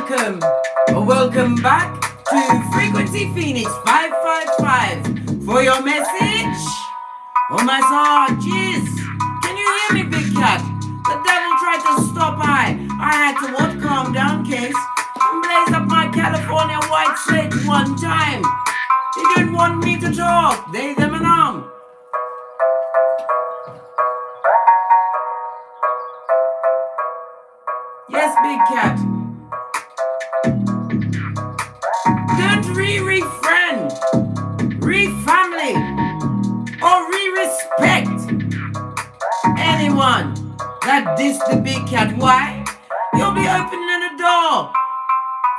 Welcome back to Frequency Phoenix 555 for your message. Oh my God, jeez. Can you hear me, Big Cat? The devil tried to stop I had to what? Calm down case and blaze up my California white sage one time. They didn't want me to talk. They, them and them. Yes, Big Cat. Don't re-friend, re-family, or re-respect anyone that diss the Big Cat. Why? You'll be opening a door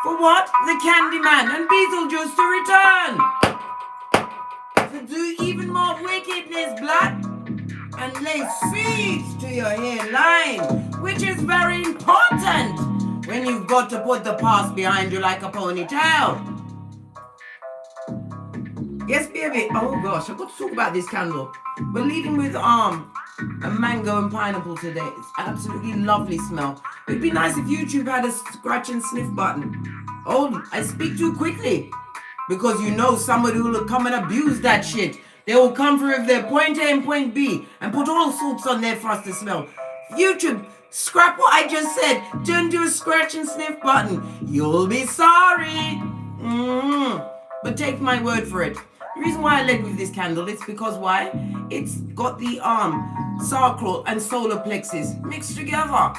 for what? The Candyman and Beetlejuice to return. To do even more wickedness, blood, and lay siege to your hairline, which is very important when you've got to put the past behind you like a ponytail. Yes, baby. Oh gosh, I've got to talk about this candle. We're leading with a mango and pineapple today. It's absolutely lovely smell. It'd be nice if YouTube had a scratch and sniff button. Oh, I speak too quickly because you know somebody will come and abuse that shit. They will come through their point A and point B and put all sorts on there for us to smell. YouTube, scrap what I just said. Don't do a scratch and sniff button. You'll be sorry. But take my word for it. The reason why I led with this candle is because why? It's got the sacral and solar plexus mixed together.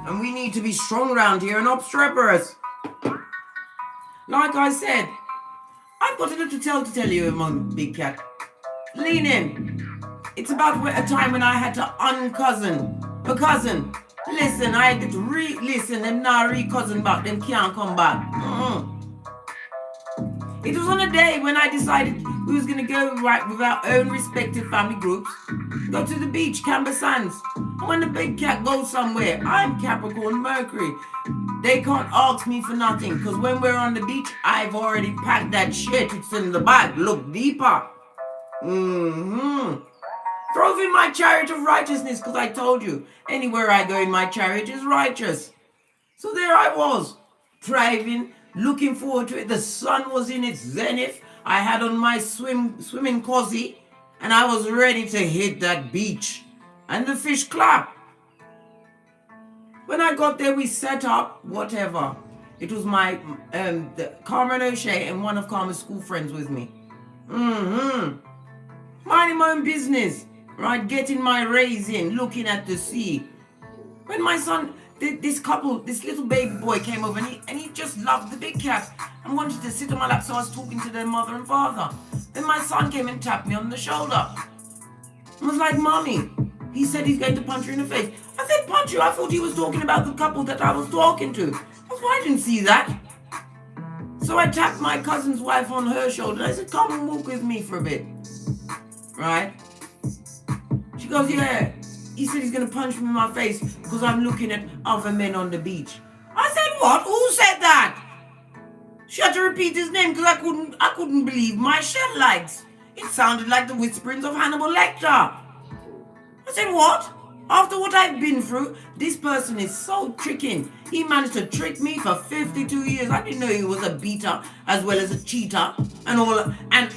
And we need to be strong around here and obstreperous. Like I said, I've got a little tale to tell you, Big Cat. Lean in. It's about a time when I had to uncousin a cousin. Listen, I had to listen, them now re-cousin back, them can't come back. It was on a day when I decided we was going to go right with our own respective family groups, go to the beach, Camber Sands. And when the Big Cat goes somewhere, I'm Capricorn Mercury. They can't ask me for nothing, because when we're on the beach, I've already packed that shit. It's in the bag. Look deeper. Drove in my chariot of righteousness, because I told you, anywhere I go in my chariot is righteous. So there I was, driving, looking forward to it. The sun was in its zenith. I had on my swimming cozy, and I was ready to hit that beach. And the fish clap. When I got there, we set up, whatever. It was my, Carmen O'Shea and one of Carmen's school friends with me. Minding my own business, right? Getting my rays in, looking at the sea. When my son, this little baby boy came over and he just loved the Big Cat and wanted to sit on my lap, so I was talking to their mother and father. Then my son came and tapped me on the shoulder. I was like, Mommy, he said he's going to punch you in the face. I said, punch you? I thought he was talking about the couple that I was talking to. That's why I didn't see that. So I tapped my cousin's wife on her shoulder and I said, come and walk with me for a bit. Right? She goes, yeah. He said he's going to punch me in my face because I'm looking at other men on the beach. I said, what? Who said that? She had to repeat his name because I couldn't believe my shell lights. It sounded like the whisperings of Hannibal Lecter. I said, what? After what I've been through, this person is so tricking. He managed to trick me for 52 years. I didn't know he was a beater as well as a cheater and all. And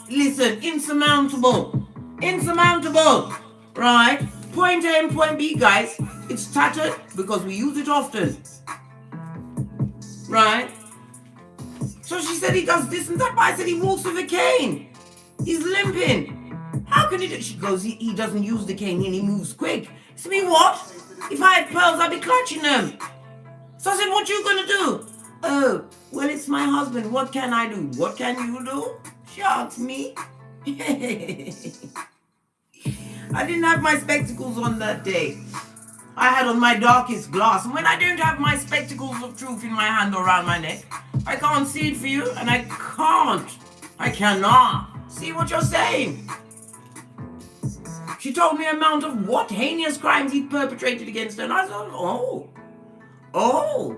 listen, insurmountable. Insurmountable. Right? Point A and point B, guys. It's tattered because we use it often. Right? So she said he does this and that, but I said he walks with a cane. He's limping. How can he do? She goes, he doesn't use the cane and he moves quick. To me, what? If I had pearls, I'd be clutching them. So I said, what you gonna do? Oh, well, it's my husband. What can I do? What can you do? She asked me. I didn't have my spectacles on that day. I had on my darkest glass. And when I don't have my spectacles of truth in my hand or around my neck, I can't see it for you, and I cannot see what you're saying. She told me amount of what heinous crimes he'd perpetrated against her, and I thought, oh,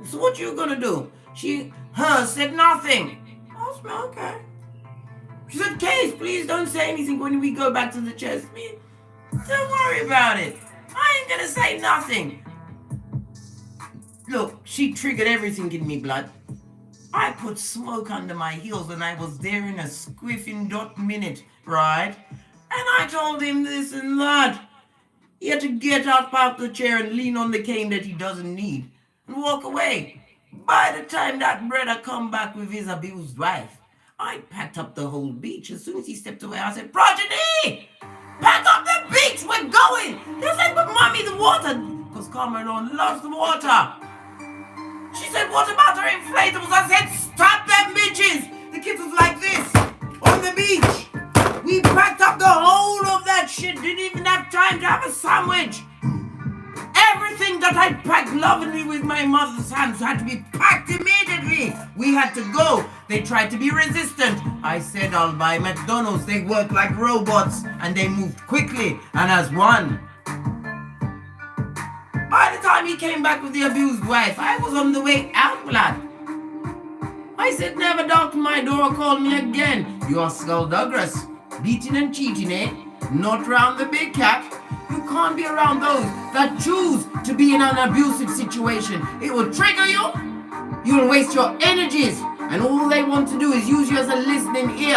so what you gonna do? Her said nothing. I was like, okay. She said, Case, please don't say anything when we go back to the chest. Don't worry about it. I ain't gonna say nothing. Look, she triggered everything in me, blood. I put smoke under my heels and I was there in a squiffing dot minute, right? And I told him this and that. He had to get up out the chair and lean on the cane that he doesn't need and walk away. By the time that brother come back with his abused wife, I packed up the whole beach. As soon as he stepped away, I said, Progeny! Pack up the beach! We're going! They said, but mommy, the water. Because Carmen loves the water. She said, what about her inflatables? I said, stop them bitches! The kids was like this, on the beach. We packed up the whole of that shit. Didn't even have time to have a sandwich. Everything that I packed lovingly with my mother's hands had to be packed immediately. We had to go. They tried to be resistant. I said, I'll buy McDonald's. They work like robots and they moved quickly and as one. By the time he came back with the abused wife, I was on the way out, blood. I said, never knock my door or call me again. You are skullduggerous. Beating and cheating, eh? Not round the big cat. You can't be around those that choose to be in an abusive situation. It will trigger you. You'll waste your energies. And all they want to do is use you as a listening ear.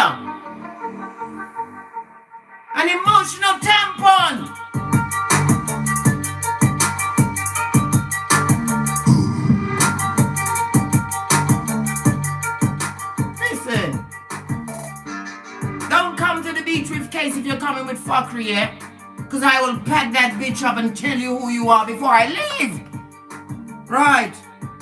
An emotional tampon. Listen. Don't come to the beach with case if you're coming with fuckery, yeah? Because I will pack that bitch up and tell you who you are before I leave. Right.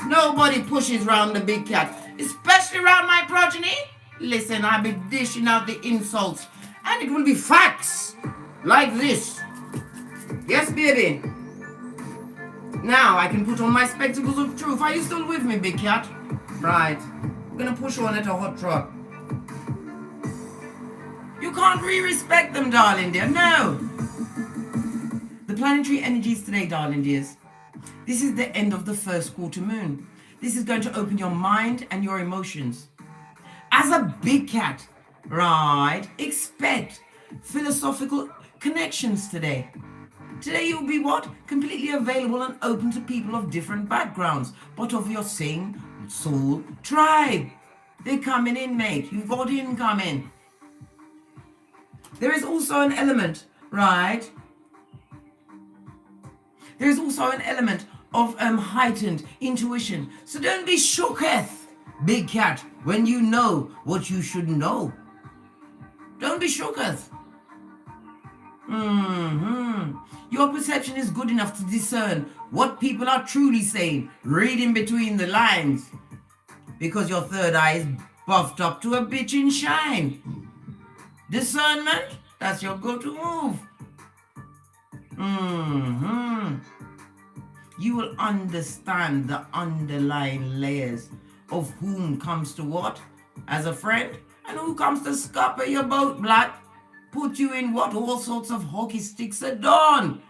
Nobody pushes round the big cat. Especially around my progeny. Listen, I'll be dishing out the insults. And it will be facts. Like this. Yes, baby. Now I can put on my spectacles of truth. Are you still with me, big cat? Right. I'm gonna push on at a hot truck. You can't re-respect them, darling dear. No. The planetary energies today, darling dears. This is the end of the first quarter moon. This is going to open your mind and your emotions. As a big cat, right, expect philosophical connections today. Today you'll be what? Completely available and open to people of different backgrounds, but of your same soul tribe. They're coming in, mate. You've got incoming. There is also an element, right? There is also an element of heightened intuition. So don't be shooketh, big cat, when you know what you should know. Don't be shooketh. Your perception is good enough to discern what people are truly saying, reading between the lines. Because your third eye is buffed up to a bitchin' shine. Discernment, that's your go-to move. You will understand the underlying layers of whom comes to what as a friend and who comes to scupper your boat, blood. Put you in what all sorts of hockey sticks are done.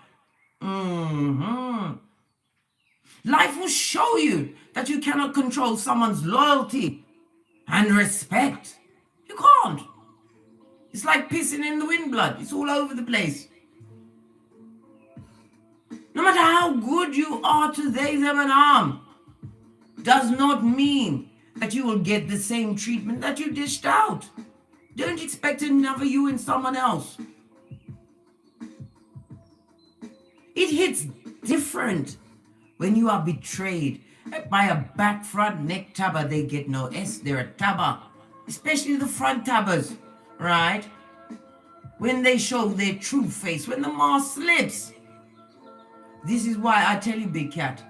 Life will show you that you cannot control someone's loyalty and respect. You can't. It's like pissing in the wind, blood. It's all over the place. No matter how good you are to them and arm, does not mean that you will get the same treatment that you dished out. Don't expect another you in someone else. It hits different when you are betrayed by a back front neck tabber. They get no S, they're a tabber. Especially the front tabbers, right? When they show their true face, when the mask slips. This is why I tell you, big cat,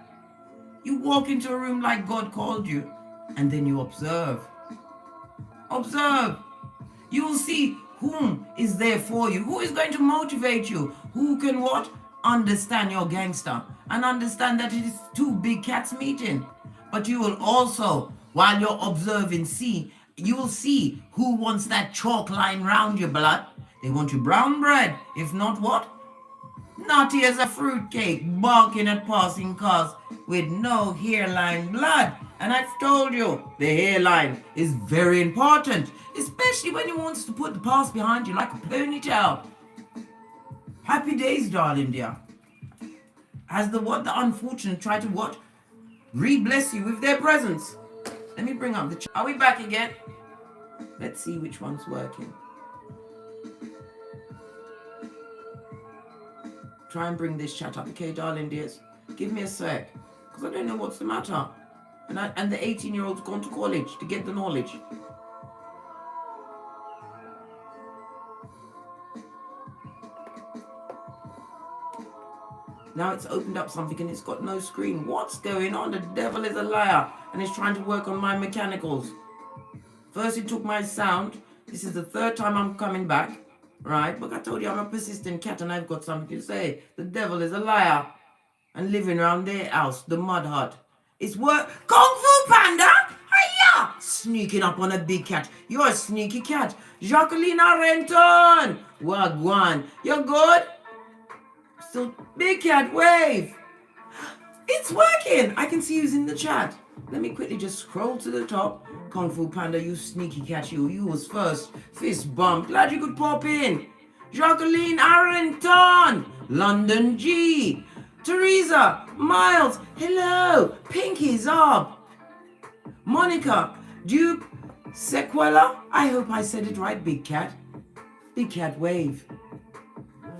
you walk into a room like God called you, and then you observe. Observe. You will see whom is there for you, who is going to motivate you, who can what? Understand your gangster, and understand that it is two big cats meeting. But you will also, while you're observing, you will see who wants that chalk line round your blood. They want your brown bread, if not what? Naughty as a fruitcake, barking at passing cars with no hairline, blood. And I've told you, the hairline is very important, especially when you want to put the past behind you like a ponytail. Happy days, darling dear. As the unfortunate try to what? Re-bless you with their presence. Let me bring up the chat. Are we back again? Let's see which one's working. Try and bring this chat up. Okay, darling dears. Give me a sec. Because I don't know what's the matter. And the 18-year-old's gone to college to get the knowledge. Now it's opened up something and it's got no screen. What's going on? The devil is a liar and is trying to work on my mechanicals. First he took my sound. This is the third time I'm coming back. Right? But I told you I'm a persistent cat and I've got something to say. The devil is a liar. And living around their house, the mud hut. It's work. Kung Fu Panda! Hiya! Sneaking up on a big cat. You're a sneaky cat. Jacqueline Renton! Wagwan. You're good? So, big cat, wave. It's working. I can see who's in the chat. Let me quickly just scroll to the top. Kung Fu Panda, you sneaky cat, you was first. Fist bump. Glad you could pop in. Jacqueline Arrington. London G. Teresa. Miles. Hello. Pinky's up. Monica. Duke. Sequela. I hope I said it right, big cat. Big cat, wave.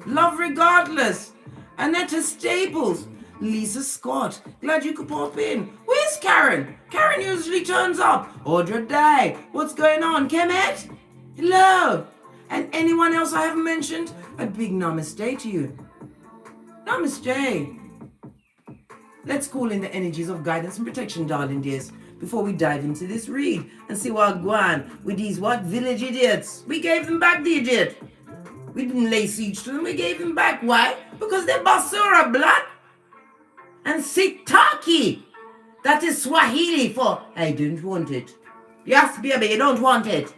Love regardless. Annetta Staples. Lisa Scott. Glad you could pop in. Where's Karen? Karen usually turns up. Audra Day. What's going on? Kemet? Hello. And anyone else I haven't mentioned? A big namaste to you. Namaste. Let's call in the energies of guidance and protection, darling dears, before we dive into this read and see what going with these what village idiots. We gave them back the idiot. We didn't lay siege to them. We gave them back. Why? Because they're Basura blood. And Sitaki. That is Swahili for I don't want it. Yes, baby, you don't want it.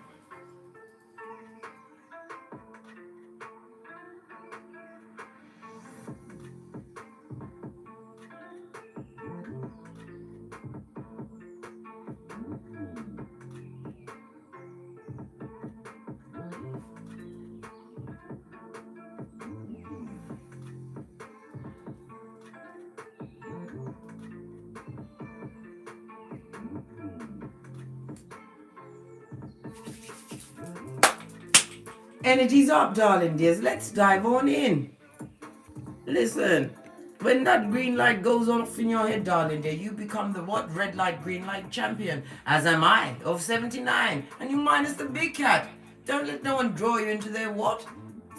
Energy's up, darling dears. Let's dive on in. Listen, when that green light goes off in your head, darling dear, you become the what? Red light, green light champion. As am I, of 79. And you minus the big cat. Don't let no one draw you into their what?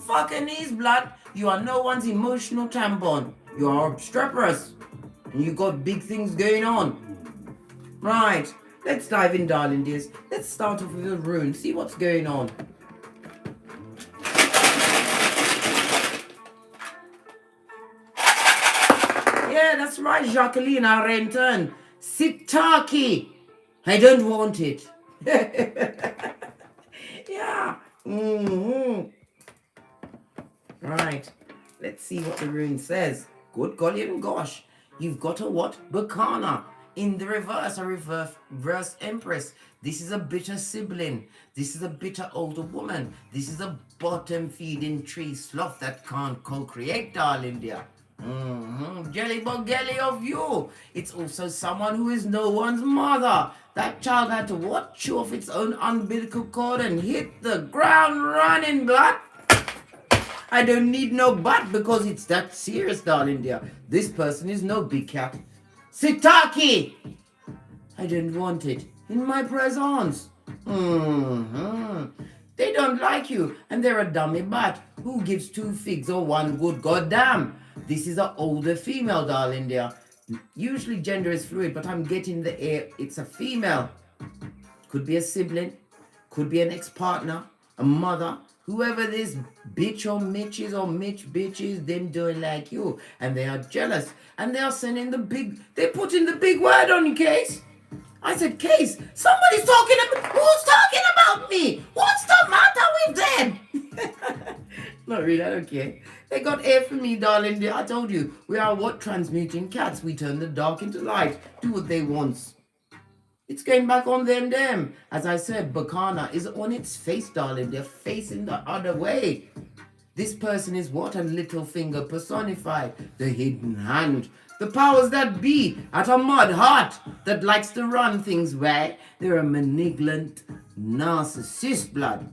Fucking knees, blood. You are no one's emotional tampon. You are obstreperous. And you got big things going on. Right. Let's dive in, darling dears. Let's start off with a rune. See what's going on. Yeah, that's right, Jacqueline Renton. Sitaki. I don't want it. Yeah. Right. Let's see what the rune says. Good golly and gosh. You've got a what? Bacana. In the reverse, a reverse empress. This is a bitter sibling. This is a bitter older woman. This is a bottom-feeding tree sloth that can't co-create, darling dear. Jellybug gelly of you. It's also someone who is no one's mother. That child had to what? Chew off its own umbilical cord and hit the ground running, blood. I don't need no butt because it's that serious, darling dear. This person is no big cat. Sitaki! I don't want it in my presence. They don't like you and they're a dummy bat. Who gives two figs or one good goddamn? This is an older female, darling dear. Usually gender is fluid, but I'm getting the air. It's a female. Could be a sibling. Could be an ex-partner. A mother. Whoever this bitch or Mitch is or Mitch bitch is, them doing like you. And they are jealous. And they are sending the big, they're putting the big word on you, Case. I said, Case, somebody's talking about, who's talking about me? What's the matter with them? Not really, I don't care. They got air from me, darling. I told you, we are what? Transmuting cats. We turn the dark into light. Do what they want. It's going back on them. As I said, Bacana is on its face, darling. They're facing the other way. This person is what? A little finger personified. The hidden hand. The powers that be at a mud heart that likes to run things right. They're a malignant narcissist blood.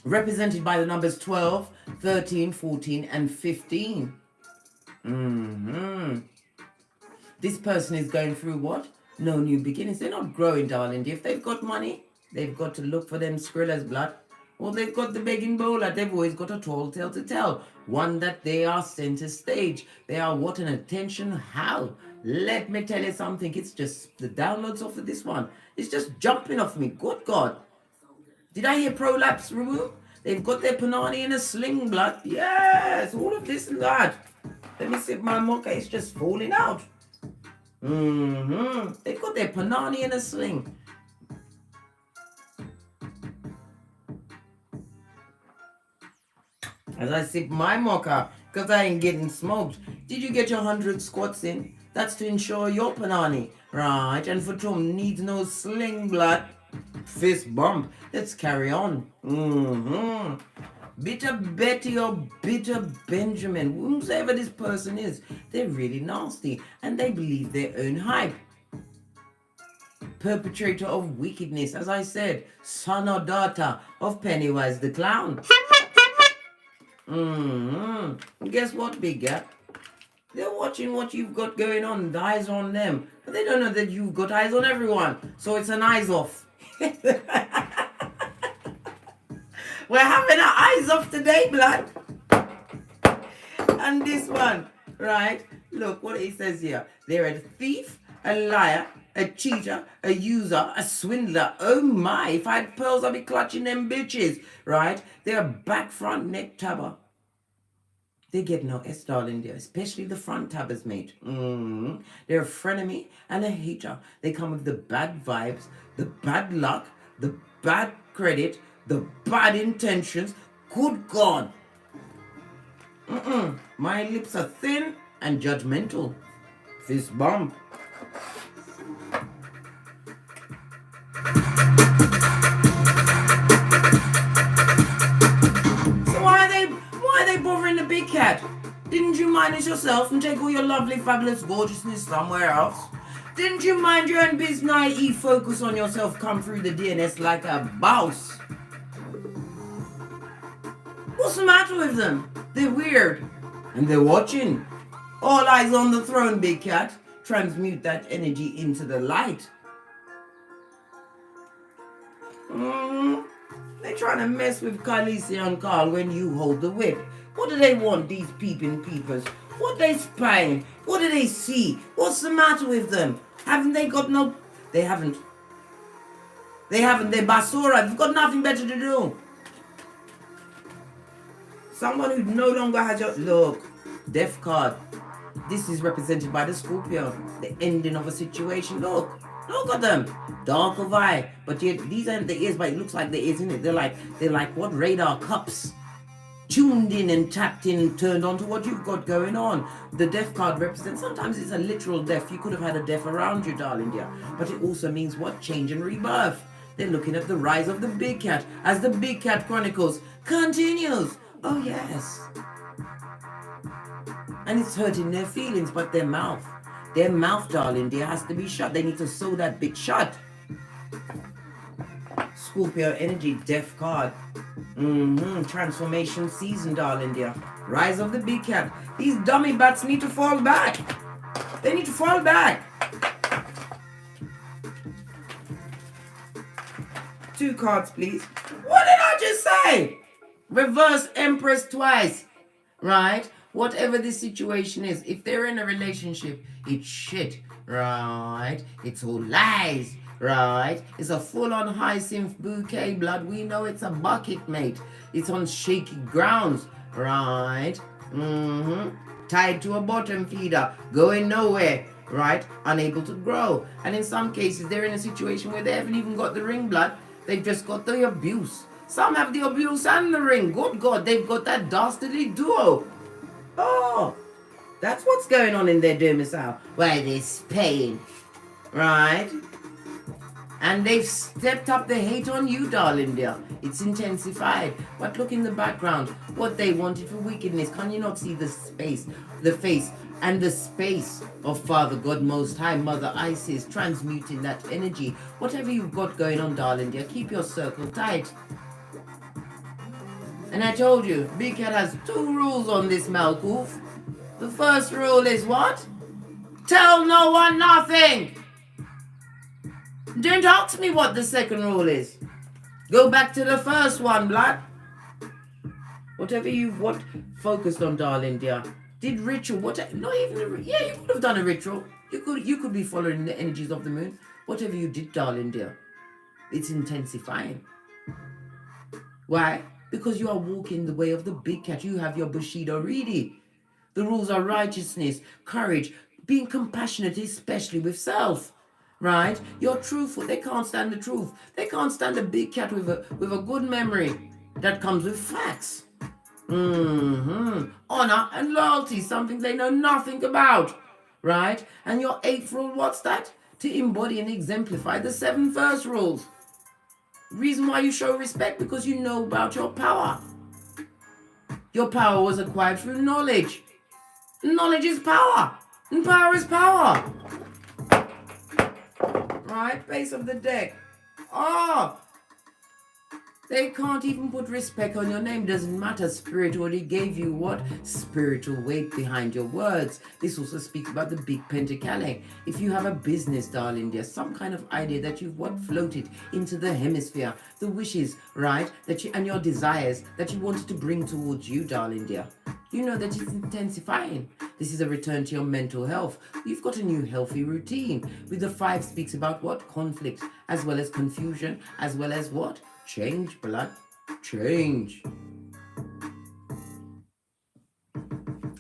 Represented by the numbers 12, 13, 14, and 15. This person is going through what? No new beginnings. They're not growing, darling. If they've got money, they've got to look for them Skrilla's blood. Well, they've got the begging bowler. They've always got a tall tale to tell. One that they are center stage. They are what an attention how. Let me tell you something. It's just the downloads off of this one. It's just jumping off me. Good God. Did I hear prolapse remove? They've got their panani in a sling, blood. Yes, all of this and that. Let me sip my mocha. It's just falling out. They've got their panani in a sling. As I sip my mocha, because I ain't getting smoked. Did you get your 100 squats in? That's to ensure your panani. Right, and for Tom needs no sling, blood. Fist bump. Let's carry on. Bitter Betty or Bitter Benjamin, whomsoever this person is, they're really nasty and they believe their own hype. Perpetrator of wickedness, as I said, son or daughter of Pennywise the Clown. Guess what, Big Gap? They're watching what you've got going on, the eyes on them. But they don't know that you've got eyes on everyone. So it's an eyes off. We're having our eyes off today, blood. And this one, right? Look what it says here. They're a thief, a liar, a cheater, a user, a swindler. Oh my, if I had pearls, I'd be clutching them bitches, right? They're a back front neck tabber. They get no S, darling, dear, especially the front tabbers, mate. They're a frenemy and a hater. They come with the bad vibes, the bad luck, the bad credit, the bad intentions. Good God. My lips are thin and judgmental. Fist bump. So why are they bothering the big cat? Didn't you manage yourself and take all your lovely, fabulous gorgeousness somewhere else? Didn't you mind your own biz, naive focus on yourself, come through the DNS like a boss? What's the matter with them? They're weird. And they're watching. All eyes on the throne, big cat. Transmute that energy into the light. They're trying to mess with Khaleesi and Carl when you hold the whip. What do they want, these peeping peepers? What they spying? What do they see? What's the matter with them? Haven't they got no... They haven't. They're basura. They've got nothing better to do. Someone who no longer has your... Look, death card. This is represented by the Scorpio. The ending of a situation. Look at them. Dark of eye. But yet, these aren't the ears, but it looks like the ears, isn't it? They're like what? Radar cups. Tuned in and tapped in and turned on to what you've got going on. The death card represents, sometimes it's a literal death. You could have had a death around you, darling dear. But it also means what? Change and rebirth. They're looking at the rise of the big cat as the Big Cat Chronicles continues. Oh, yes. And it's hurting their feelings, but their mouth, darling dear, has to be shut. They need to sew that bit shut. Scorpio energy, death card. Transformation season, darling dear. Rise of the big cat. These dummy bats need to fall back. They need to fall back. 2 cards, please. What did I just say? Reverse Empress twice. Right? Whatever the situation is, if they're in a relationship, it's shit. Right? It's all lies. Right? It's a full-on hyacinth bouquet, blood. We know it's a bucket, mate. It's on shaky grounds. Right? Tied to a bottom feeder. Going nowhere. Right? Unable to grow. And in some cases, they're in a situation where they haven't even got the ring, blood. They've just got the abuse. Some have the abuse and the ring. Good God, they've got that dastardly duo. Oh, that's what's going on in their domicile. Why, they're Spain. Right? And they've stepped up the hate on you, darling dear. It's intensified. But look in the background. What they wanted for wickedness. Can you not see the space, the face, and the space of Father God Most High, Mother Isis, transmuting that energy? Whatever you've got going on, darling dear, keep your circle tight. And I told you, Big Cat has 2 rules on this Malkuth. The first rule is what? Tell no one nothing. Don't ask me what the second rule is. Go back to the first one, blood. Whatever you've focused on, darling dear. Did ritual, not even yeah, you could have done a ritual. You could be following the energies of the moon. Whatever you did, darling dear, it's intensifying. Why? Because you are walking the way of the Big Cat. You have your Bushido Reedy. The rules are righteousness, courage, being compassionate, especially with self. Right? You're truthful. They can't stand the truth. They can't stand a Big Cat with a good memory that comes with facts. Honor and loyalty, something they know nothing about. Right? And your 8th rule, what's that? To embody and exemplify the 7 first rules. Reason why you show respect, because you know about your power. Your power was acquired through knowledge. Knowledge is power. And power is power. Right, base of the deck. They can't even put respect on your name. Doesn't matter. Spirit already gave you what? Spiritual weight behind your words. This also speaks about the big pentacale. If you have a business, darling, there's some kind of idea that you've floated into the hemisphere. The wishes, right? And your desires that you wanted to bring towards you, darling dear. You know that it's intensifying. This is a return to your mental health. You've got a new healthy routine. With the 5 speaks about what? Conflict, as well as confusion, as well as what? Change, blood. Change.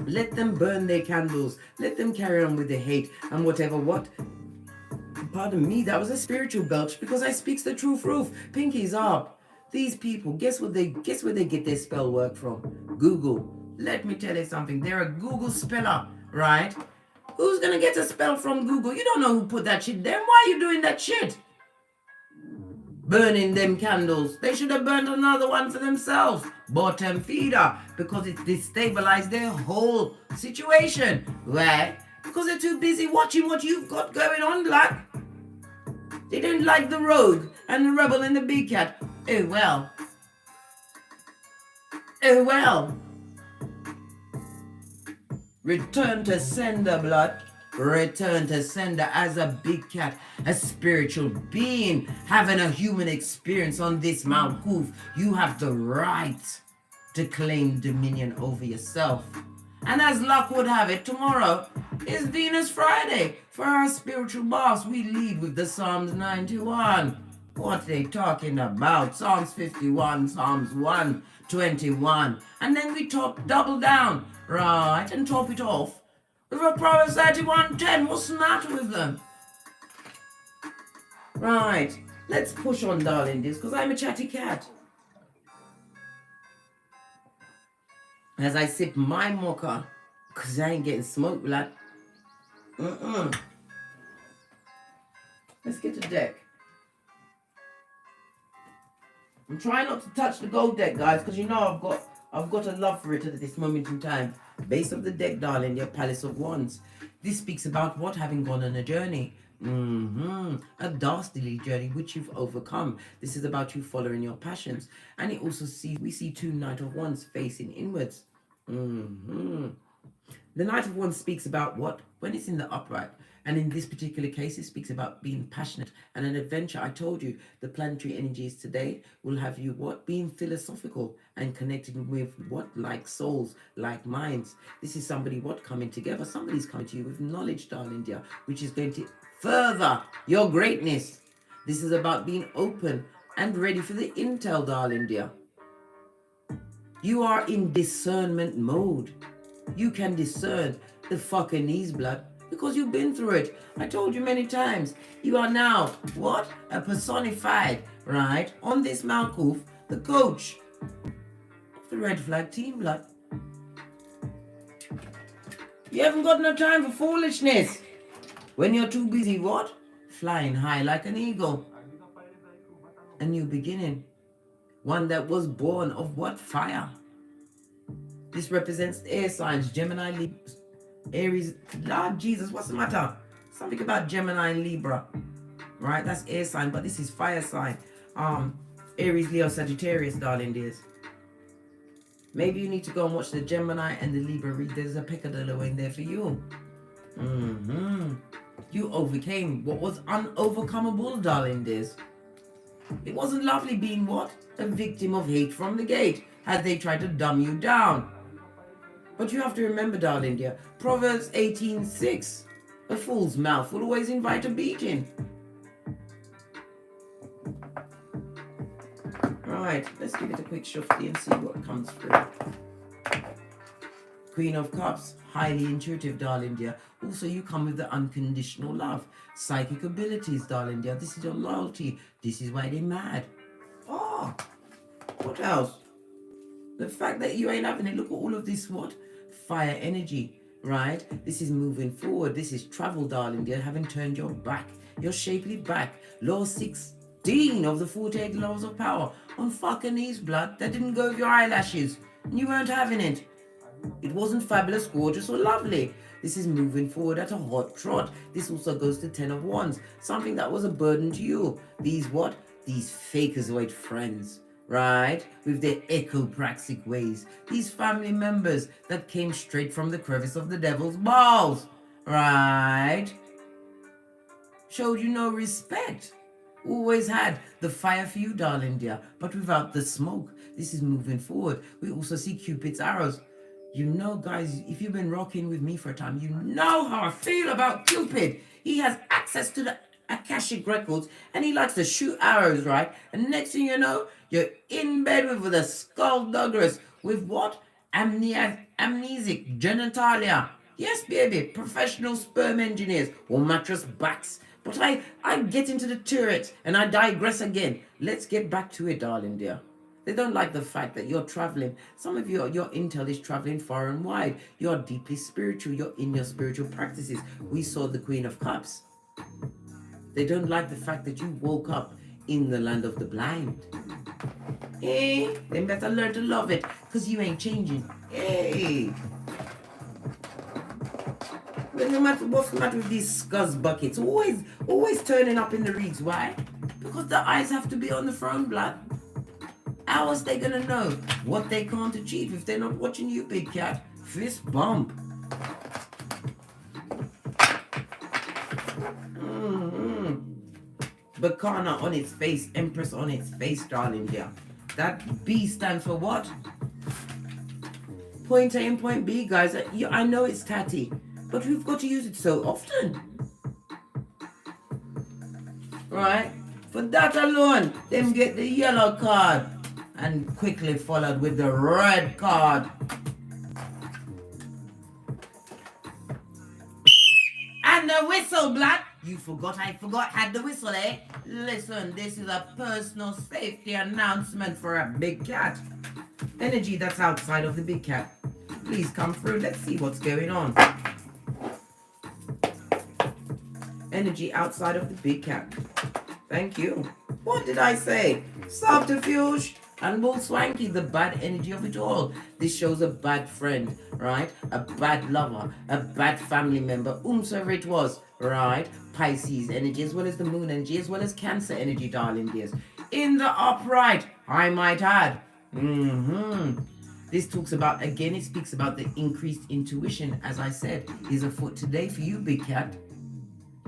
Let them burn their candles. Let them carry on with the hate and whatever what. Pardon me, that was a spiritual belch because I speaks the truth roof. Pinkies up. These people, guess where they get their spell work from? Google. Let me tell you something. They're a Google speller, right? Who's gonna get a spell from Google? You don't know who put that shit there. Why are you doing that shit? Burning them candles. They should have burned another one for themselves. Bottom feeder. Because it destabilized their whole situation. Why? Because they're too busy watching what you've got going on, like. They don't like the rogue and the rebel and the Big Cat. Oh well. Oh well. Return to sender, blood. Return to sender as a Big Cat, a spiritual being having a human experience on this Mount Kuf. You have the right to claim dominion over yourself. And as luck would have it, tomorrow is Venus Friday. For our spiritual boss, we lead with the Psalms 91. What they talking about? Psalms 51, Psalms 121. And then we double down, right, and top it off with a Proverbs 31:10. What's the matter with them? Right, let's push on, darling, this, because I'm a chatty cat. As I sip my mocha, because I ain't getting smoked, lad. Let's get a deck. I'm trying not to touch the gold deck, guys, because you know I've got a love for it at this moment in time. Base of the deck, darling, your Palace of Wands. This speaks about what? Having gone on a journey. A dastardly journey which you've overcome. This is about you following your passions. And it also we see 2 Knight of Wands facing inwards. The Knight of Wands speaks about what? When it's in the upright. And in this particular case, it speaks about being passionate and an adventure. I told you, the planetary energies today will have you what? Being philosophical and connected with what? Like souls, like minds. This is somebody what? Coming together. Somebody's coming to you with knowledge, darling dear, which is going to further your greatness. This is about being open and ready for the intel, darling dear. You are in discernment mode. You can discern the fucking knees, blood. Because you've been through it. I told you many times. You are now, what? A personified, right? On this Mount Kuf, the coach of the red flag team, blood. You haven't got no time for foolishness. When you're too busy, what? Flying high like an eagle. a new beginning. One that was born of what? Fire. This represents the air signs, Gemini, Libra, Aries. Lord Jesus, what's the matter? Something about Gemini and Libra, right? That's air sign, but this is fire sign. Aries, Leo, Sagittarius, darling dears. Maybe you need to go and watch the Gemini and the Libra read. There's a peccadillo in there for you. You overcame what was unovercomable, darling dears. It wasn't lovely being what? A victim of hate from the gate, as they tried to dumb you down. But you have to remember, darling dear, Proverbs 18:6. A fool's mouth will always invite a beating. Right, let's give it a quick shuffle and see what comes through. Queen of Cups, highly intuitive, darling dear. Also, you come with the unconditional love. Psychic abilities, darling dear. This is your loyalty. This is why they're mad. Oh, what else? The fact that you ain't having it. Look at all of this, what? Fire energy, right? This is moving forward. This is travel, darling dear. Having turned your back, your shapely back. Law 16 of the 48 laws of power. On fucking knees, blood. That didn't go with your eyelashes. And you weren't having it. It wasn't fabulous, gorgeous, or lovely. This is moving forward at a hot trot. This also goes to 10 of Wands. Something that was a burden to you. These what? These fakerzoid friends, right? With their echopraxic ways. These family members that came straight from the crevice of the devil's balls, right? Showed you no respect. Always had the fire for you, darling dear, but without the smoke. This is moving forward. We also see Cupid's arrows. You know, guys, if you've been rocking with me for a time, you know how I feel about Cupid. He has access to the Akashic records and he likes to shoot arrows, right? And next thing you know, you're in bed with a skullduggeress with what? Amnesic genitalia. Yes, baby, professional sperm engineers or mattress backs. But I get into the turret and I digress again. Let's get back to it, darling dear. They don't like the fact that you're traveling. Some of your intel is traveling far and wide. You're deeply spiritual. You're in your spiritual practices. We saw the Queen of Cups. They don't like the fact that you woke up in the land of the blind. Hey, they better learn to love it because you ain't changing. Hey. But no matter what's the matter with these scuzz buckets, always turning up in the reads. Why? Because the eyes have to be on the throne, blood. How else they gonna know what they can't achieve if they're not watching you, big cat? Fist bump. Bacana on its face, Empress on its face, darling dear. That B stands for what? Point A and point B, guys. I know it's tatty, but we've got to use it so often. Right? For that alone, them get the yellow card. And quickly followed with the red card. And the whistle, blood. You forgot had the whistle, eh? Listen, this is a personal safety announcement for a big cat. Energy that's outside of the big cat. Please come through. Let's see what's going on. Energy outside of the big cat. Thank you. What did I say? Subterfuge. And bull swanky, the bad energy of it all. This shows a bad friend, right? A bad lover, a bad family member, whomsoever it was, right? Pisces energy, as well as the moon energy, as well as Cancer energy, darling dears. In the upright, I might add. This talks about, again, it speaks about the increased intuition, as I said, is afoot today for you, big cat.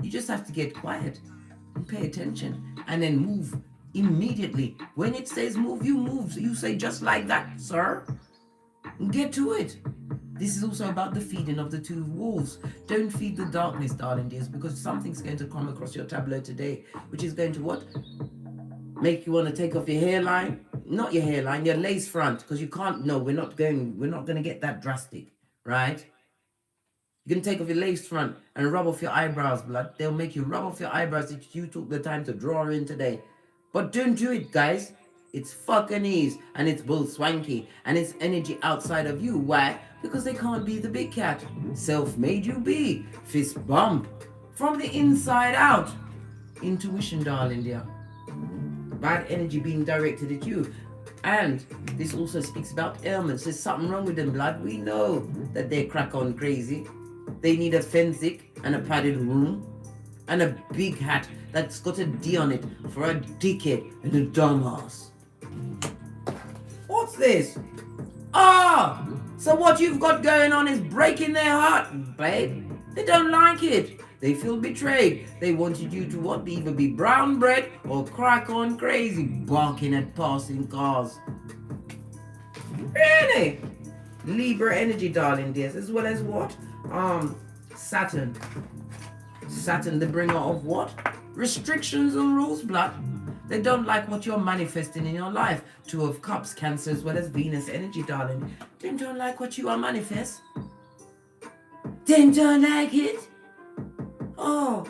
You just have to get quiet and pay attention and then move. Immediately. When it says move, you move. You say just like that, sir. Get to it. This is also about the feeding of the two wolves. Don't feed the darkness, darling dears, because something's going to come across your tableau today, which is going to what? Make you want to take off your hairline. Not your hairline, your lace front, because you can't, no, we're not going to get that drastic, right? You can take off your lace front and rub off your eyebrows, blood. They'll make you rub off your eyebrows if you took the time to draw in today. But don't do it, guys. It's fucking ease and it's bull swanky and it's energy outside of you. Why? Because they can't be the big cat. Self-made you be. Fist bump. From the inside out. Intuition, darling dear. Bad energy being directed at you. And this also speaks about ailments. There's something wrong with them, blood. We know that they crack on crazy. They need a fensic and a padded room and a big hat that's got a D on it for a dickhead and a dumbass. What's this? Ah! So what you've got going on is breaking their heart, babe. They don't like it. They feel betrayed. They wanted you to what? Either be brown bread or crack on crazy, barking at passing cars. Really? Libra energy, darling dears, as well as what? Saturn. Saturn, the bringer of what? Restrictions and rules, blood. They don't like what you're manifesting in your life. Two of Cups, Cancer, as well as Venus energy, darling. They don't like what you are manifest. They don't like it. Oh,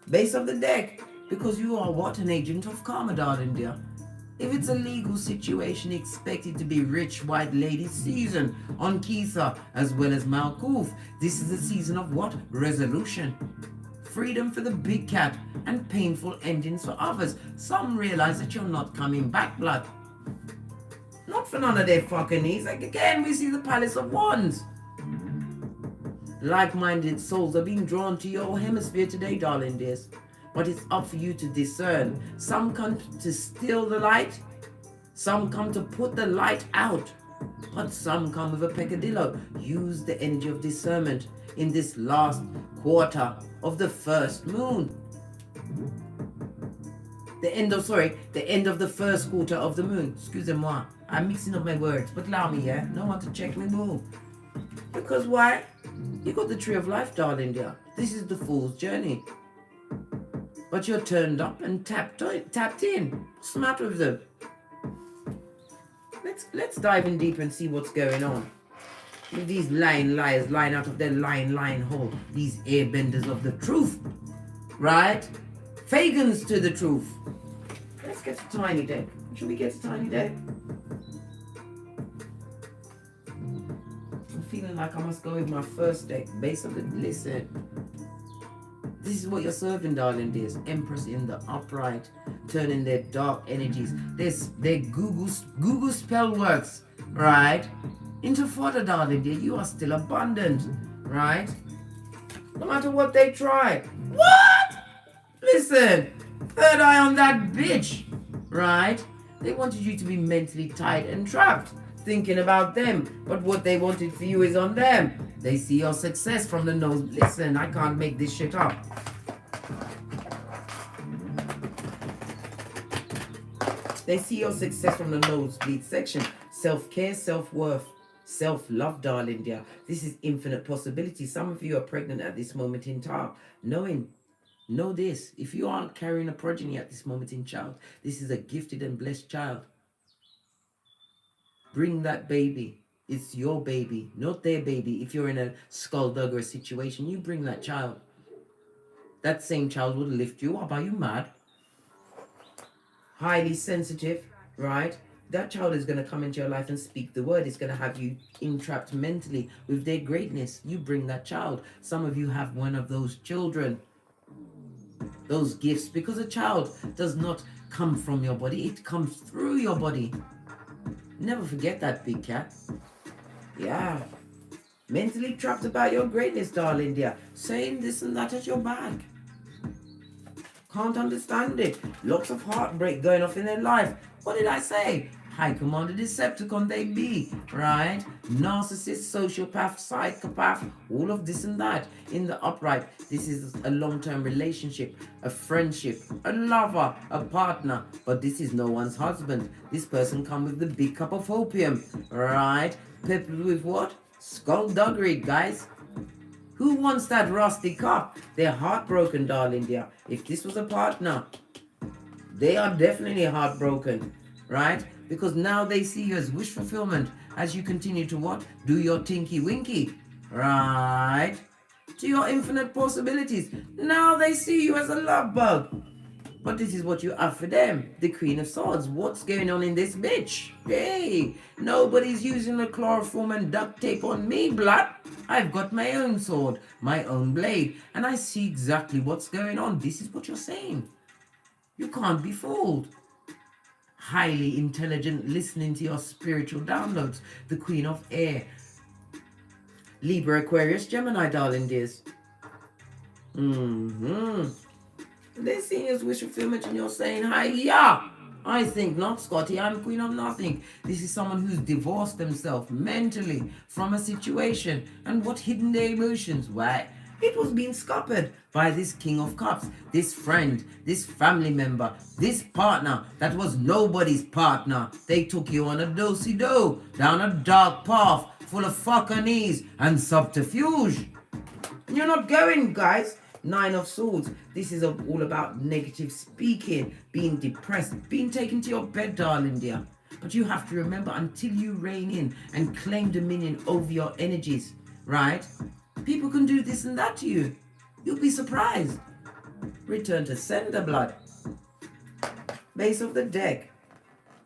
base of the deck. Because you are what? An agent of karma, darling dear. If it's a legal situation, expect it to be rich white lady season on Keitha as well as Malkuth. This is the season of what? Resolution. Freedom for the big cat and painful endings for others. Some realize that you're not coming back, blood. Not for none of their fucking needs. Like again, we see the Palace of Wands. Like-minded souls are being drawn to your hemisphere today, darling dears. But it's up for you to discern. Some come to steal the light. Some come to put the light out. But some come with a peccadillo. Use the energy of discernment in this last quarter of the first moon. The end of the first quarter of the moon. Excusez-moi. I'm mixing up my words. But allow me, yeah? No one to check me move. Because why? You got the tree of life, darling dear. This is the fool's journey. But you're turned up and tapped in. What's the matter with them? Let's dive in deep and see what's going on. With these lying liars lying out of their lying hole. These airbenders of the truth. Right? Fagans to the truth. Let's get a tiny deck. Should we get a tiny deck? I'm feeling like I must go with my first deck. Base of the... Listen. This is what you're serving, darling dears. Empress in the upright. Turning their dark energies. Their Google spell works. Right? Into fodder, darling dear. You are still abundant. Right? No matter what they try. What? Listen. Third eye on that bitch. Right? They wanted you to be mentally tied and trapped. Thinking about them. But what they wanted for you is on them. They see your success from the nose. Listen, I can't make this shit up. They see your success from the nosebleed section. Self-care, self-worth, self-love, darling dear. This is infinite possibility. Some of you are pregnant at this moment in time. Know this. If you aren't carrying a progeny at this moment in child, this is a gifted and blessed child. Bring that baby. It's your baby, not their baby. If you're in a skulldugger situation, you bring that child. That same child will lift you up. Are you mad? Highly sensitive, right? That child is going to come into your life and speak the word. It's going to have you entrapped mentally with their greatness. You bring that child. Some of you have one of those children, those gifts, because a child does not come from your body. It comes through your body. Never forget that, big cat. Yeah. Mentally trapped about your greatness, darling dear. Saying this and that at your back. Can't understand it. Lots of heartbreak going off in their life. What did I say? High Commander Decepticon they be, right? Narcissist, sociopath, psychopath, all of this and that. In the upright, this is a long-term relationship, a friendship, a lover, a partner. But this is no one's husband. This person come with the big cup of opium, right? Peppered with what? Skullduggery, guys. Who wants that rusty cup? They're heartbroken, darling dear. If this was a partner, they are definitely heartbroken, right? Because now they see you as wish fulfillment as you continue to what? Do your tinky winky, right? To your infinite possibilities. Now they see you as a love bug. But this is what you have for them. The Queen of Swords. What's going on in this bitch? Hey, nobody's using the chloroform and duct tape on me, blood. I've got my own sword, my own blade, and I see exactly what's going on. This is what you're saying. You can't be fooled. highly intelligent, listening to your spiritual downloads. The Queen of Air. Libra, Aquarius, Gemini, darling dears. They're seeing as wish fulfillment and you're saying, hi, yeah. I think not, Scotty. I'm queen of nothing. This is someone who's divorced themselves mentally from a situation. And what hidden their emotions? Why? It was being scuppered by this King of Cups, this friend, this family member, this partner that was nobody's partner. They took you on a do-si-do, down a dark path full of fuckanese and subterfuge. You're not going, guys. Nine of Swords. This is all about negative speaking, being depressed, being taken to your bed, darling dear. But you have to remember, until you rein in and claim dominion over your energies, right? People can do this and that to you. You'll be surprised. Return to sender, blood. Base of the deck.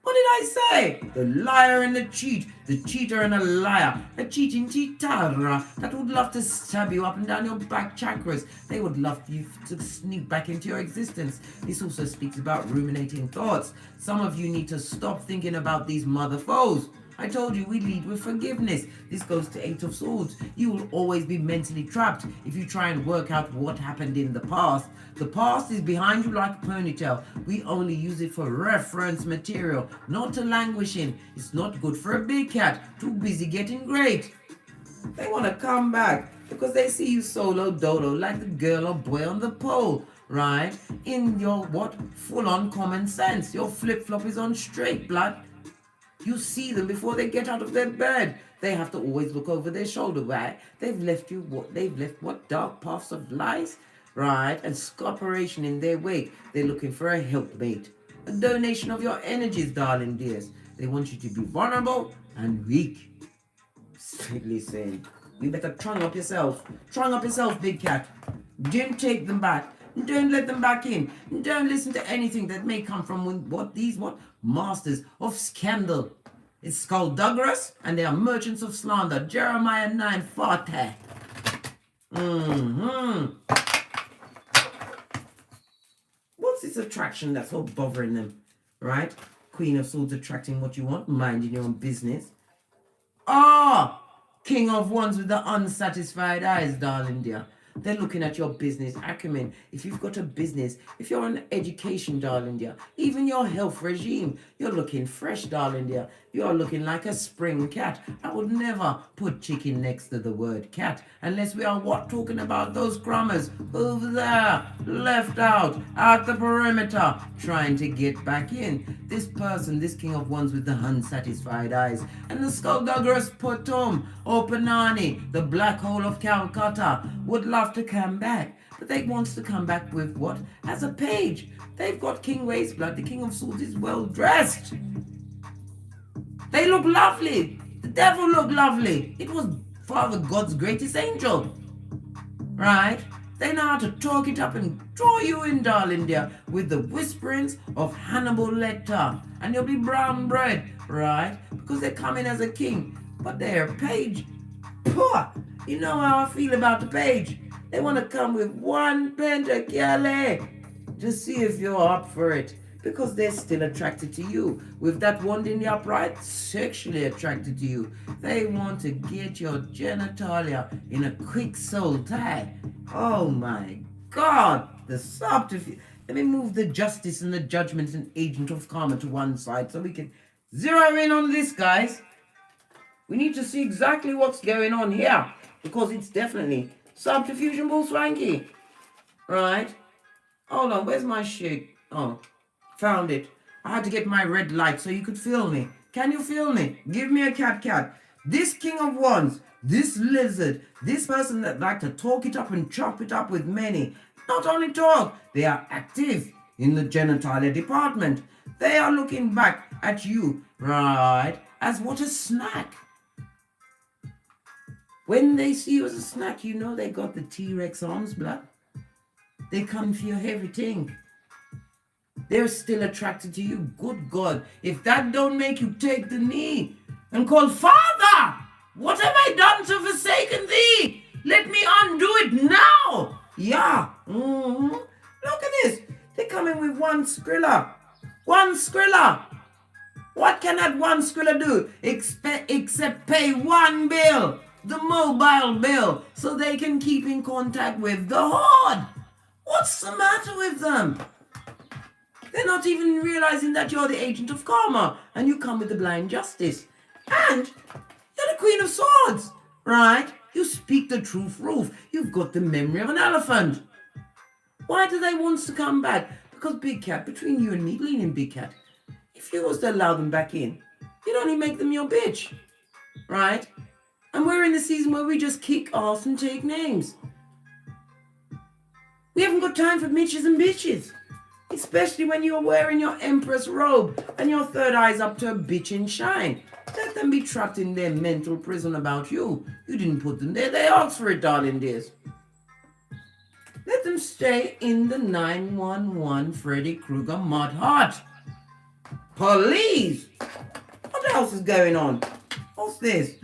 What did I say? The liar and the cheat. The cheater and a liar. A cheating cheatara that would love to stab you up and down your back chakras. They would love you to sneak back into your existence. This also speaks about ruminating thoughts. Some of you need to stop thinking about these mother foes. I told you we lead with forgiveness. This goes to Eight of Swords. You will always be mentally trapped if you try and work out what happened in the past. The past is behind you like a ponytail. We only use it for reference material, not to languish in. It's not good for a big cat, too busy getting great. They want to come back because they see you solo dolo like the girl or boy on the pole, right? In your what? Full-on common sense. Your flip-flop is on straight, blood. You see them before they get out of their bed. They have to always look over their shoulder, right? They've left what dark paths of lies, right? And scupperation in their wake. They're looking for a helpmate. A donation of your energies, darling dears. They want you to be vulnerable and weak. Strictly saying, you better trung up yourself. Trung up yourself, big cat. Don't take them back. Don't let them back in. Don't listen to anything that may come from these masters of scandal. It's skullduggerous and they are merchants of slander. Jeremiah 9:40. What's this attraction that's all bothering them, right? Queen of Swords attracting what you want, minding your own business. King of Wands with the unsatisfied eyes, darling dear. They're looking at your business acumen. If you've got a business, if you're on education, darling dear, even your health regime, you're looking fresh, darling dear. You're looking like a spring cat. I would never put chicken next to the word cat unless we are talking about those crumbers over there, left out, at the perimeter, trying to get back in. This person, this King of Wands with the unsatisfied eyes, and the skullduggerous potom, or Panani, the black hole of Calcutta, would love to come back. But they wants to come back with what? As a page. They've got King Waste Blood. The King of Swords is well dressed. They look lovely. The devil looked lovely. It was Father God's greatest angel. Right? They know how to talk it up and draw you in, darling dear, with the whisperings of Hannibal Lecter. And you'll be brown bread, right? Because they're coming as a king. But they're a page. Poor. You know how I feel about the page. They want to come with one pentacale to see if you're up for it. Because they're still attracted to you. With that wand in the upright, sexually attracted to you. They want to get your genitalia in a quick soul tie. Oh my God, the subterfuge. Let me move the justice and the judgment and agent of karma to one side so we can zero in on this, guys. We need to see exactly what's going on here. Because it's definitely subterfuge and bull swanky. Right? Hold on, where's my shit? Oh. Found it. I had to get my red light so you could feel me. Can you feel me? Give me a cat. This King of Wands, this lizard, this person that like to talk it up and chop it up with many. Not only talk, they are active in the genitalia department. They are looking back at you, right, as what a snack. When they see you as a snack, you know they got the T-Rex arms, blood. They come for your everything. They're still attracted to you. Good God. If that don't make you take the knee and call, Father, what have I done to forsaken thee? Let me undo it now. Yeah. Look at this. They're coming with one Skrilla. What can that one squiller do except pay one bill, the mobile bill, so they can keep in contact with the horde? What's the matter with them? They're not even realizing that you're the agent of karma and you come with the blind justice. And you're the Queen of Swords, right? You speak the truth, Ruth. You've got the memory of an elephant. Why do they want to come back? Because Big Cat, between you and me, leaning Big Cat, if you was to allow them back in, you'd only make them your bitch, right? And we're in the season where we just kick ass and take names. We haven't got time for mitches and bitches. Especially when you're wearing your empress robe and your third eye's up to a bitch in shine. Let them be trapped in their mental prison about you. You didn't put them there. They asked for it, darling dears. Let them stay in the 911 Freddy Krueger mud hut. Police! What else is going on? What's this?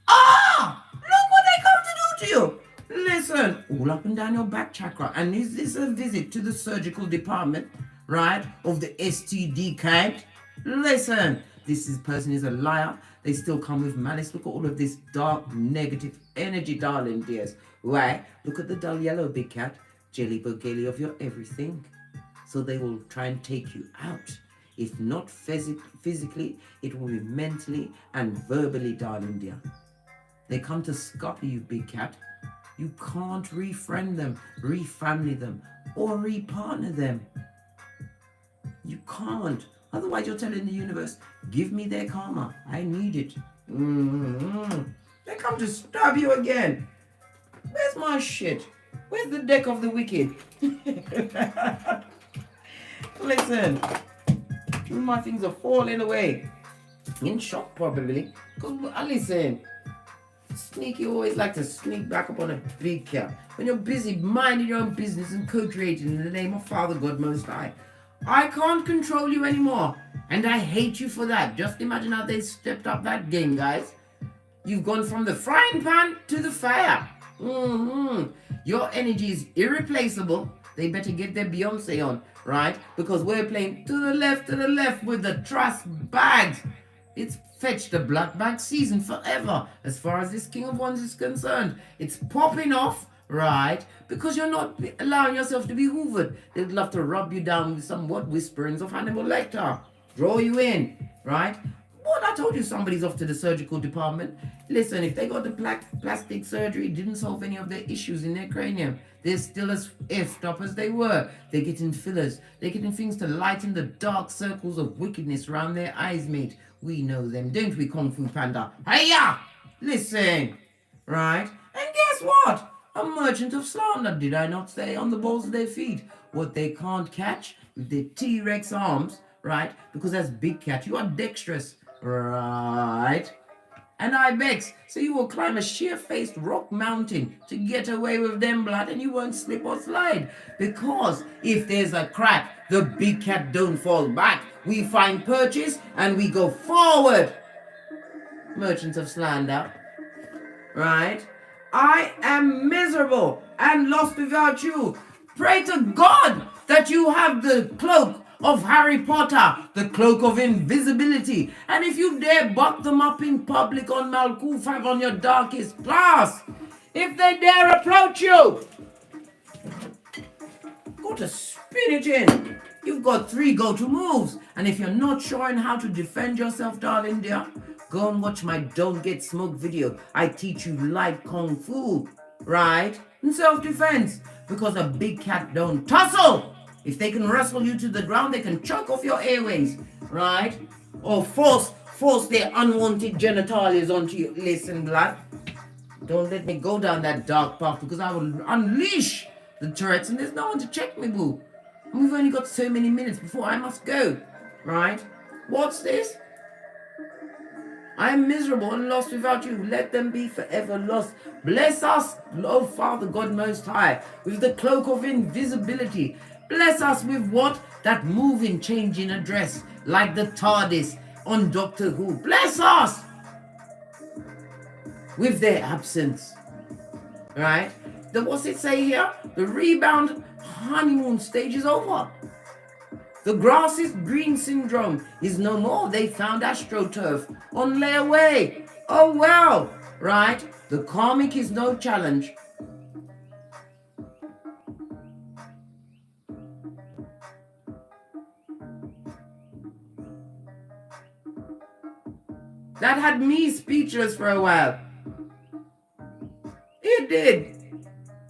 Ah! Look what they come to do to you! Listen, all up and down your back chakra. And is this a visit to the surgical department, right, of the STD kind? Listen, this person is a liar. They still come with malice. Look at all of this dark, negative energy, darling dears. Why? Look at the dull yellow, Big Cat. Jelly bogeli of your everything. So they will try and take you out. If not physically, it will be mentally and verbally, darling dear. They come to scupper you, Big Cat. You can't refriend them, refamily them, or repartner them. You can't. Otherwise, you're telling the universe, give me their karma. I need it. They come to stab you again. Where's my shit? Where's the deck of the wicked? Listen, my things are falling away. In shock, probably. Because, listen, sneaky always like to sneak back up on a Big Cat. When you're busy minding your own business and co-creating in the name of Father God Most High. I can't control you anymore. And I hate you for that. Just imagine how they stepped up that game, guys. You've gone from the frying pan to the fire. Your energy is irreplaceable. They better get their Beyonce on, right? Because we're playing to the left with the trust bags. It's fetched the blood bag season forever, as far as this King of Wands is concerned. It's popping off, right? Because you're not allowing yourself to be hoovered. They'd love to rub you down with some whisperings of Hannibal Lecter. Draw you in, right? What I told you, somebody's off to the surgical department. Listen, if they got the plastic surgery, it didn't solve any of their issues in their cranium. They're still as effed up as they were. They're getting fillers. They're getting things to lighten the dark circles of wickedness around their eyes, mate. We know them, don't we, Kung Fu Panda? Hiya! Listen, right? And guess what? A merchant of slander, did I not say, on the balls of their feet? What they can't catch with their T-Rex arms, right? Because as Big Cat, you are dexterous, right? And I begs, so you will climb a sheer-faced rock mountain to get away with them blood, and you won't slip or slide. Because if there's a crack, the Big Cat don't fall back. We find purchase and we go forward. Merchants of slander, right? I am miserable and lost without you. Pray to God that you have the cloak of Harry Potter, the cloak of invisibility. And if you dare buck them up in public on Malkufav on your darkest class, if they dare approach you, go to spin it in. You've got 3 go-to moves. And if you're not sure on how to defend yourself, darling dear, go and watch my Don't Get Smoked video. I teach you light kung fu, right? And self-defense. Because a Big Cat don't tussle. If they can wrestle you to the ground, they can choke off your airways, right? Or force their unwanted genitalias onto you. Listen, blood, don't let me go down that dark path, because I will unleash the Tourette's and there's no one to check me, boo. And we've only got so many minutes before I must go, right? What's this? I am miserable and lost without you. Let them be forever lost. Bless us, oh Father God Most High, with the cloak of invisibility. Bless us with what? That moving, changing address, like the TARDIS on Doctor Who. Bless us with their absence, right? What's it say here? The rebound honeymoon stage is over. The grass is green syndrome is no more. They found AstroTurf on layaway. Oh wow, right? The karmic is no challenge. That had me speechless for a while. It did.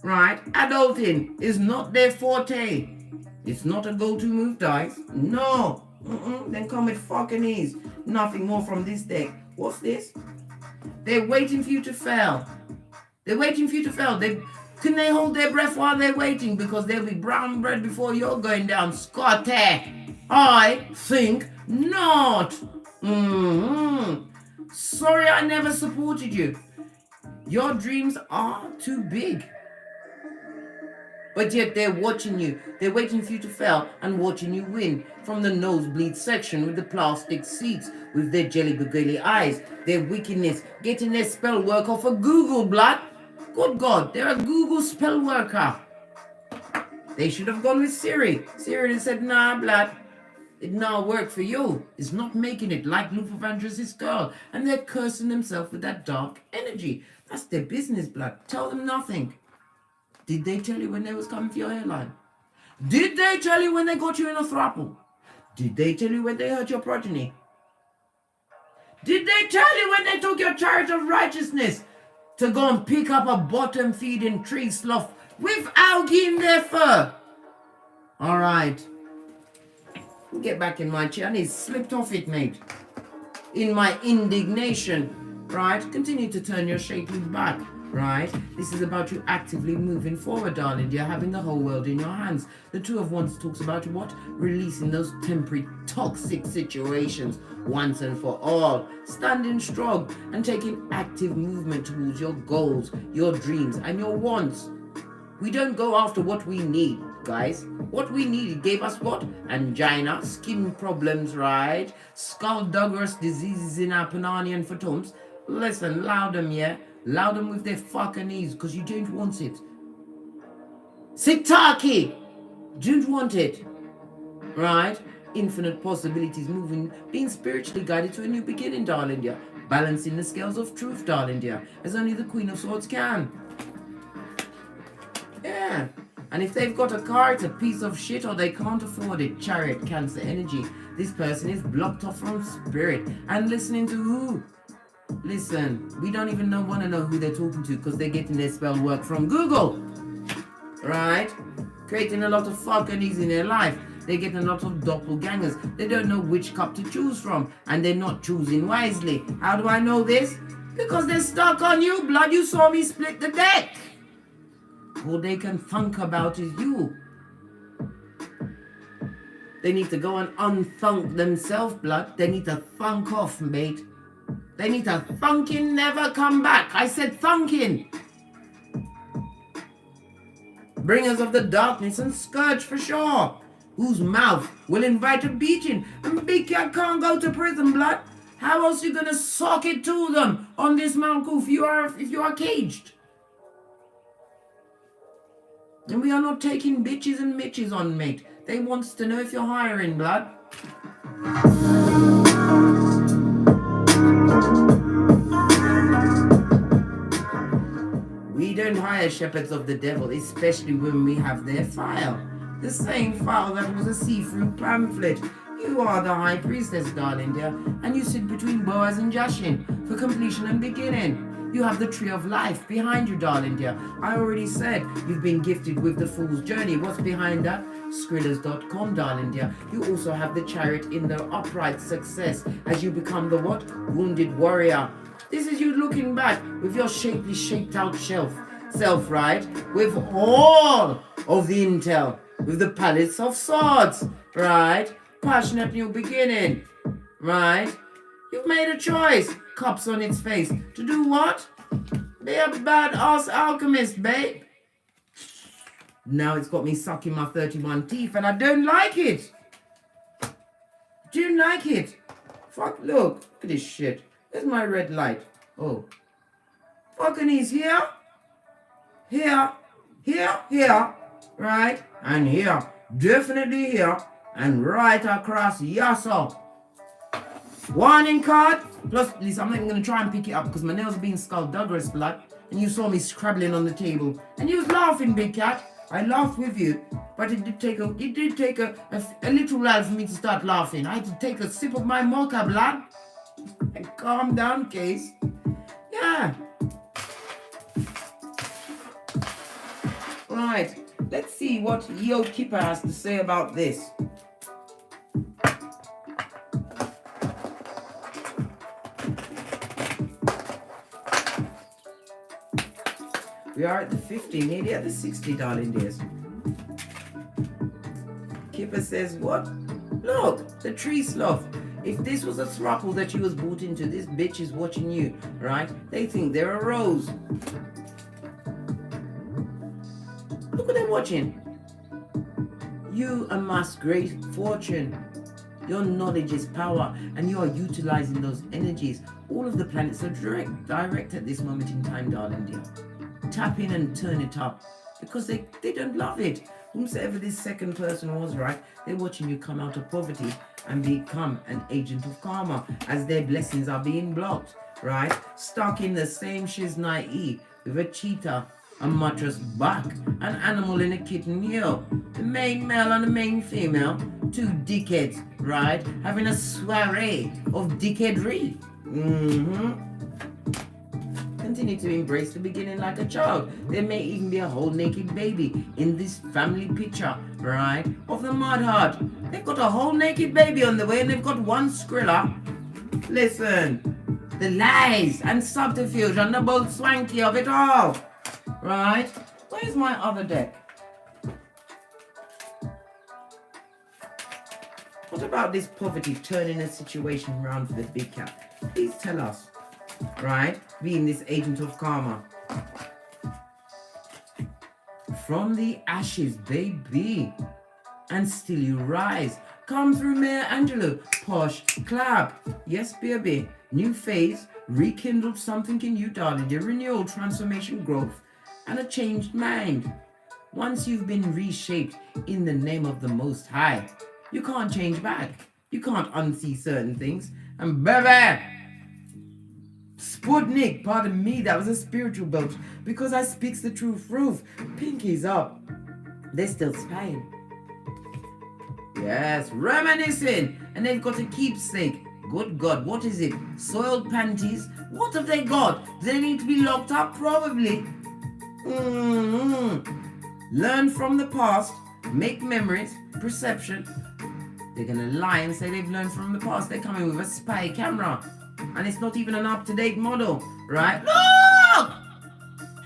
Right? Adulting is not their forte. It's not a go-to move, dice. No. Then come with fucking ease. Nothing more from this deck. What's this? They're waiting for you to fail. They're waiting for you to fail. Can they hold their breath while they're waiting? Because there'll be brown bread before you're going down, Scotty. I think not. Sorry I never supported you. Your dreams are too big. But yet they're watching you. They're waiting for you to fail and watching you win. From the nosebleed section with the plastic seats, with their jelly-begully eyes, their wickedness, getting their spell work off of Google, blood. Good God, they're a Google spell worker. They should have gone with Siri. Siri said, nah, blood. It now work for you. It's not making it like Luther Vandross's girl. And they're cursing themselves with that dark energy. That's their business, blood. Tell them nothing. Did they tell you when they was coming for your hairline? Did they tell you when they got you in a throuple? Did they tell you when they hurt your progeny? Did they tell you when they took your chariot of righteousness to go and pick up a bottom-feeding tree sloth with algae in their fur? All right. Get back in my chair. And he slipped off it, mate. In my indignation, right? Continue to turn your shapely back. Right? This is about you actively moving forward, darling. You're having the whole world in your hands. The Two of Wands talks about what? Releasing those temporary toxic situations once and for all. Standing strong and taking active movement towards your goals, your dreams, and your wants. We don't go after what we need, guys. What we need, it gave us what? Angina, skin problems, right? Skullduggerous diseases in our Pananian phantoms. Listen, loud them, yeah? Loud them with their fucking knees, because you don't want it. Sitaki! Don't want it. Right? Infinite possibilities moving, being spiritually guided to a new beginning, darling dear. Balancing the scales of truth, darling dear, as only the Queen of Swords can. Yeah. And if they've got a car, it's a piece of shit or they can't afford it. Chariot, Cancer energy. This person is blocked off from spirit. And listening to who? Listen, we don't even want to know who they're talking to because they're getting their spell work from Google. Right? Creating a lot of fuckeries in their life. They're getting a lot of doppelgangers. They don't know which cup to choose from. And they're not choosing wisely. How do I know this? Because they're stuck on you, blood. You saw me split the deck. All they can think about is you. They need to go and unthunk themselves, blood. They need to thunk off, mate. They need to thunking never come back. I said thunking. Bringers of the darkness and scourge for sure. Whose mouth will invite a beating. And Big Cat can't go to prison, blood. How else are you gonna sock it to them on this Mount Koof if you are caged? And we are not taking bitches and mitches on, mate. They wants to know if you're hiring, blood. We don't hire shepherds of the devil, especially when we have their file. The same file that was a see-through pamphlet. You are the high priestess, darling dear, and you sit between Boaz and Jashin for completion and beginning. You have the tree of life behind you, darling dear. I already said you've been gifted with the fool's journey. What's behind that? Skrillers.com, darling dear. You also have the chariot in the upright success as you become the what? Wounded warrior. This is you looking back with your shapely, shaped out self, right? With all of the intel, with the palace of swords, right? Passionate new beginning, right? You've made a choice. Cups on its face. To do what? Be a badass alchemist, babe. Now it's got me sucking my 31 teeth and I don't like it. Do you like it? Fuck, look at this shit. Where's my red light? Oh. Fucking he's here. Here. Here. Here. Right? And here. Definitely here. and right across. Yasso. Warning card. Plus, listen, I'm not even going to try and pick it up because my nails are being skullduggerous, blood. And you saw me scrabbling on the table. And you was laughing, big cat. I laughed with you. But it did take a little while for me to start laughing. I had to take a sip of my mocha, blood. And calm down, Case. Yeah. Right. Let's see what Yo Kipper has to say about this. We are at the 50, nearly at the 60, darling dears. Kipper says, what? Look, the tree sloth. If this was a throuple that you was brought into, this bitch is watching you, right? They think they're a rose. Look at them watching. You amass great fortune. Your knowledge is power, and you are utilizing those energies. All of the planets are direct at this moment in time, darling dear. Tap in and turn it up, because they don't love it. Whomsoever this second person was, right, they're watching you come out of poverty and become an agent of karma as their blessings are being blocked, right? Stuck in the same shiznai with a cheetah, a mattress back, an animal in a kitten heel, the main male and the main female, two dickheads, right, having a soiree of dickheadry. Continue to embrace the beginning like a child. There may even be a whole naked baby in this family picture, right, of the mud heart. They've got a whole naked baby on the way and they've got one skrilla. Listen, the lies and subterfuge and the bold swanky of it all, right? Where's my other deck? What about this poverty turning a situation around for the big cat? Please tell us. Right, being this agent of karma. From the ashes, baby, and still you rise. Come through, Mayor Angelo. Posh, clap. Yes, baby. New phase, rekindled something in you, darling. Your renewal, transformation, growth, and a changed mind. Once you've been reshaped in the name of the Most High, you can't change back. You can't unsee certain things. And baby, Sputnik, pardon me, that was a spiritual belch, because I speaks the truth. Pinkies up. They're still spying. Yes, reminiscing. And they've got a keepsake. Good God, what is it? Soiled panties? What have they got? Do they need to be locked up? Probably. Learn from the past. Make memories. Perception. They're going to lie and say they've learned from the past. They're coming with a spy camera. And it's not even an up-to-date model, right? Look!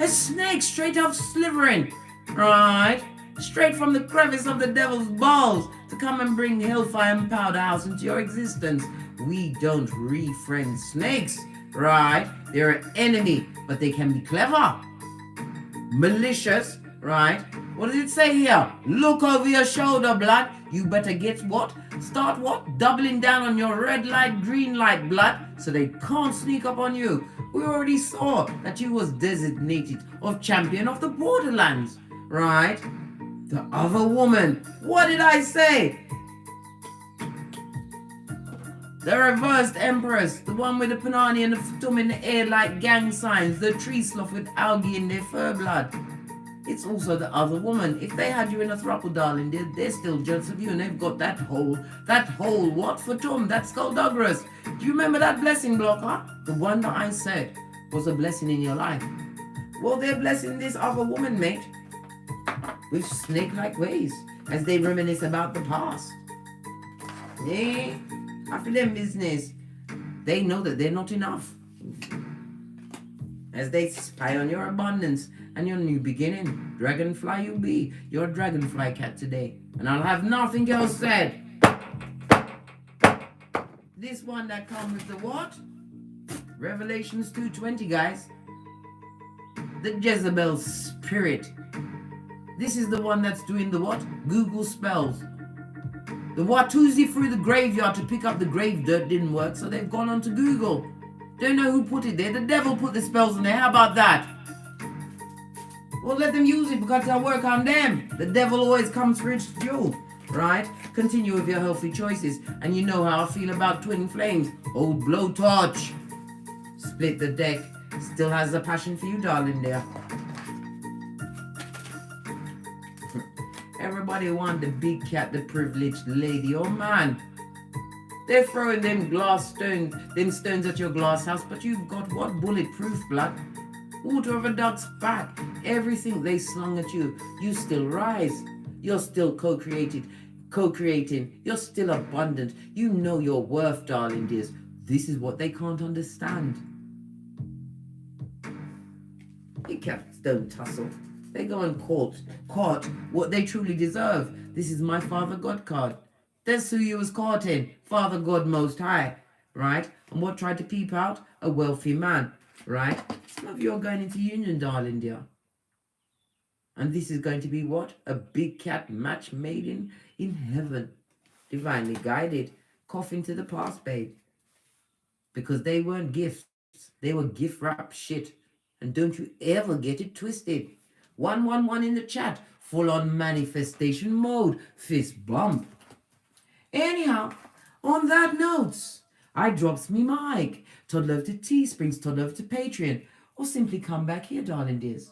A snake straight off slithering, right? Straight from the crevice of the devil's balls to come and bring hellfire and powder house into your existence. We don't refriend snakes, right? They're an enemy, but they can be clever, malicious, right? What does it say here? Look over your shoulder, blood. You better get what? Start what? Doubling down on your red light, green light, blood, so they can't sneak up on you. We already saw that you was designated of champion of the borderlands, right? The other woman. What did I say? The reversed empress, the one with the panani and the thumb in the air like gang signs, the tree sloth with algae in their fur blood. It's also the other woman. If they had you in a throuple, darling, they're still jealous of you, and they've got that whole what for Tom, that skullduggerous. Do you remember that blessing blocker? The one that I said was a blessing in your life. Well, they're blessing this other woman, mate, with snake-like ways, as they reminisce about the past. Yeah, after them business, they know that they're not enough. As they spy on your abundance and your new beginning. Dragonfly you be. You're a dragonfly cat today. And I'll have nothing else said. This one that comes with the what? Revelations 2:20, guys. The Jezebel Spirit. This is the one that's doing the what? Google spells. The Watusi through the graveyard to pick up the grave dirt didn't work, so they've gone on to Google. Don't know who put it there. The devil put the spells in there. How about that? Well, let them use it because they'll work on them. The devil always comes for its due. right? Continue with your healthy choices. And you know how I feel about twin flames. Old blowtorch. Split the deck. Still has a passion for you, darling, there. Everybody want the big cat, the privileged lady. Oh, man. They're throwing them stones at your glass house, but you've got what? Bulletproof, blood. Water over duck's back. Everything they slung at you, you still rise. You're still co-creating. You're still abundant. You know your worth, darling dears. This is what they can't understand. Big cats don't tussle. They go and court what they truly deserve. This is my Father God card. That's who you was courting, Father God Most High, right? And what tried to peep out? A wealthy man, right? Some of you are going into union, darling dear. And this is going to be what? A big cat match made in heaven. Divinely guided. Coffin to the past, babe. Because they weren't gifts. They were gift wrap shit. And don't you ever get it twisted. 111 in the chat. Full on manifestation mode. Fist bump. Anyhow, on that note, I drops me mic. Toddle over to Teesprings, toddle over to Patreon, or simply come back here, darling dears.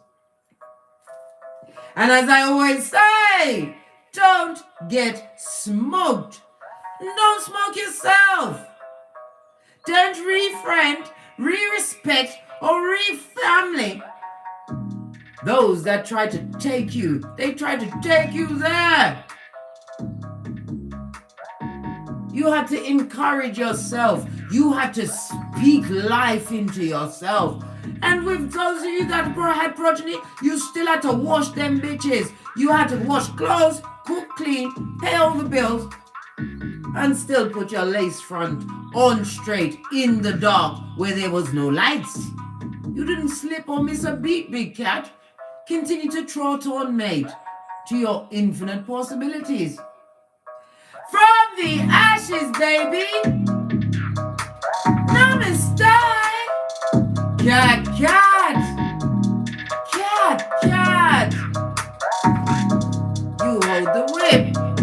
And as I always say, don't get smoked. Don't smoke yourself. Don't re-friend, re-respect, or re-family those that try to take you. They try to take you there. You had to encourage yourself. You had to speak life into yourself. And with those of you that had progeny, you still had to wash them bitches. You had to wash clothes, cook clean, pay all the bills, and still put your lace front on straight in the dark where there was no lights. You didn't slip or miss a beat, big cat. Continue to trot on, mate, to your infinite possibilities. From the ashes, baby. Namaste. Cat, cat. Cat, cat. You hold the whip.